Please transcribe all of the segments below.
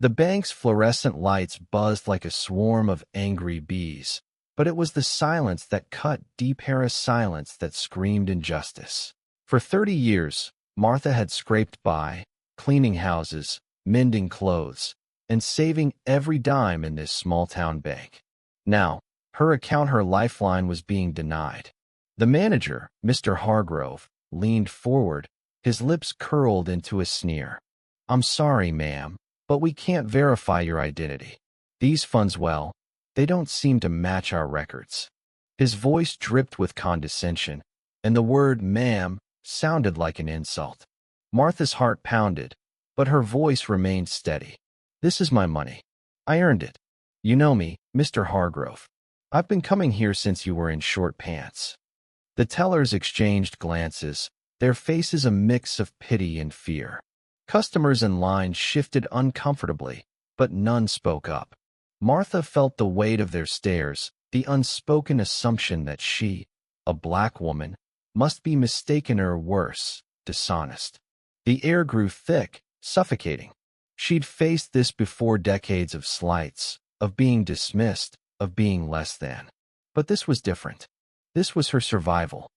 The bank's fluorescent lights buzzed like a swarm of angry bees, but it was the silence that cut deep, Harris silence that screamed injustice. For 30 years, Martha had scraped by, cleaning houses, mending clothes, and saving every dime in this small-town bank. Now, her account, her lifeline, was being denied. The manager, Mr. Hargrove, leaned forward, his lips curled into a sneer. "I'm sorry, ma'am, but we can't verify your identity. These funds, well, they don't seem to match our records." His voice dripped with condescension, and the word ma'am sounded like an insult. Martha's heart pounded, but her voice remained steady. "This is my money. I earned it. You know me, Mr. Hargrove. I've been coming here since you were in short pants." The tellers exchanged glances, their faces a mix of pity and fear. Customers in line shifted uncomfortably, but none spoke up. Martha felt the weight of their stares, the unspoken assumption that she, a black woman, must be mistaken or worse, dishonest. The air grew thick, suffocating. She'd faced this before, decades of slights, of being dismissed, of being less than. But this was different. This was her survival.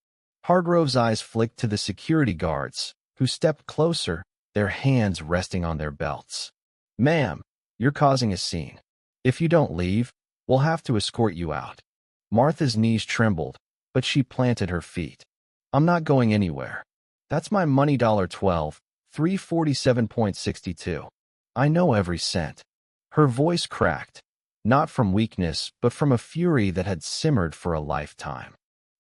Hargrove's eyes flicked to the security guards, who stepped closer, their hands resting on their belts. "Ma'am, you're causing a scene. If you don't leave, we'll have to escort you out." Martha's knees trembled, but she planted her feet. "I'm not going anywhere. That's my money, $12, $347.62. I know every cent." Her voice cracked, not from weakness, but from a fury that had simmered for a lifetime.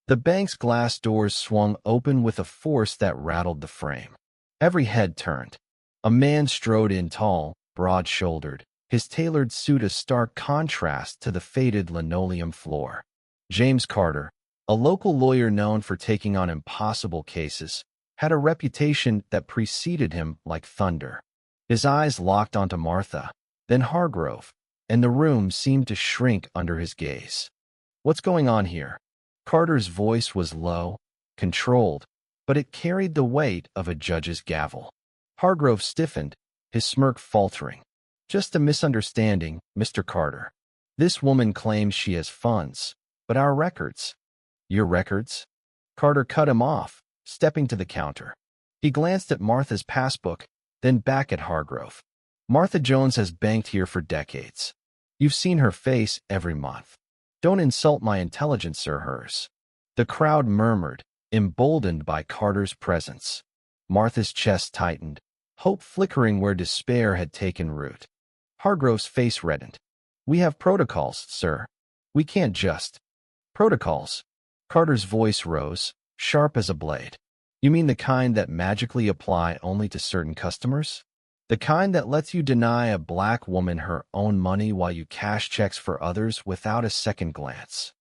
The bank's glass doors swung open with a force that rattled the frame. Every head turned. A man strode in, tall, broad-shouldered, his tailored suit a stark contrast to the faded linoleum floor. James Carter, a local lawyer known for taking on impossible cases, had a reputation that preceded him like thunder. His eyes locked onto Martha, then Hargrove, and the room seemed to shrink under his gaze. "What's going on here?" Carter's voice was low, controlled, but it carried the weight of a judge's gavel. Hargrove stiffened, his smirk faltering. "Just a misunderstanding, Mr. Carter. This woman claims she has funds, but our records—" "Your records?" Carter cut him off, stepping to the counter. He glanced at Martha's passbook, then back at Hargrove. "Martha Jones has banked here for decades. You've seen her face every month. Don't insult my intelligence or hers." The crowd murmured, emboldened by Carter's presence. Martha's chest tightened, hope flickering where despair had taken root. Hargrove's face reddened. "We have protocols, sir. We can't just—" "Protocols?" Carter's voice rose, sharp as a blade. "You mean the kind that magically apply only to certain customers? The kind that lets you deny a black woman her own money while you cash checks for others without a second glance?"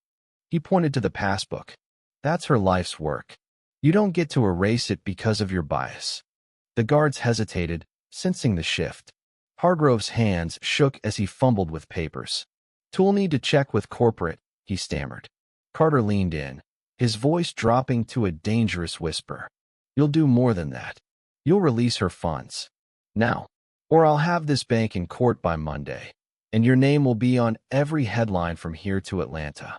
He pointed to the passbook. "That's her life's work. You don't get to erase it because of your bias." The guards hesitated, sensing the shift. Hargrove's hands shook as he fumbled with papers. "Tool need to check with corporate," he stammered. Carter leaned in, his voice dropping to a dangerous whisper. "You'll do more than that. You'll release her funds. Now, or I'll have this bank in court by Monday, and your name will be on every headline from here to Atlanta."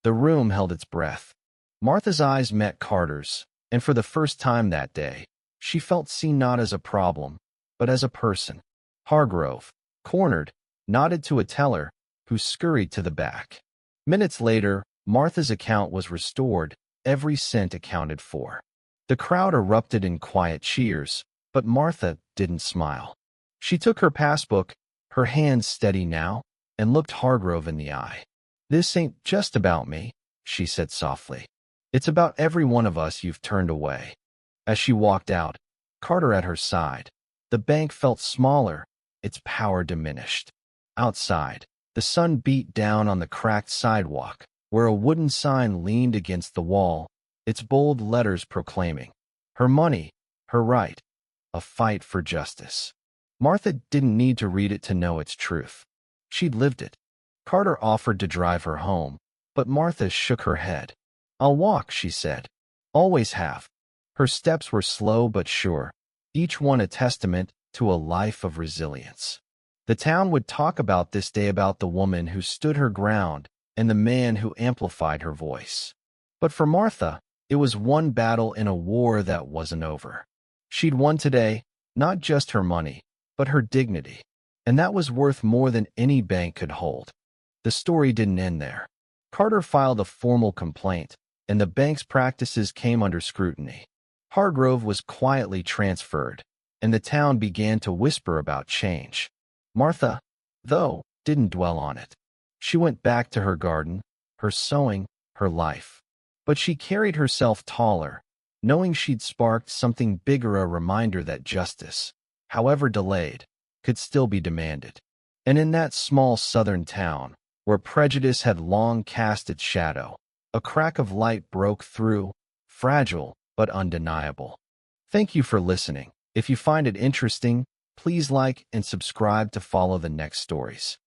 The room held its breath. Martha's eyes met Carter's, and for the first time that day, she felt seen not as a problem, but as a person. Hargrove, cornered, nodded to a teller, who scurried to the back. Minutes later, Martha's account was restored, every cent accounted for. The crowd erupted in quiet cheers, but Martha didn't smile. She took her passbook, her hands steady now, and looked Hargrove in the eye. "This ain't just about me," she said softly. "It's about every one of us you've turned away." As she walked out, Carter at her side, the bank felt smaller, its power diminished. Outside, the sun beat down on the cracked sidewalk, where a wooden sign leaned against the wall, its bold letters proclaiming, "Her money, her right, a fight for justice." Martha didn't need to read it to know its truth. She'd lived it. Carter offered to drive her home, but Martha shook her head. "I'll walk," she said. "Always have." Her steps were slow but sure, each one a testament to a life of resilience. The town would talk about this day about the woman who stood her ground and the man who amplified her voice. But for Martha, it was one battle in a war that wasn't over. She'd won today, not just her money, but her dignity. And that was worth more than any bank could hold. The story didn't end there. Carter filed a formal complaint, and the bank's practices came under scrutiny. Hargrove was quietly transferred, and the town began to whisper about change. Martha, though, didn't dwell on it. She went back to her garden, her sewing, her life. But she carried herself taller, knowing she'd sparked something bigger, a reminder that justice, however delayed, could still be demanded. And in that small southern town, where prejudice had long cast its shadow, a crack of light broke through, fragile but undeniable. Thank you for listening. If you find it interesting, please like and subscribe to follow the next stories.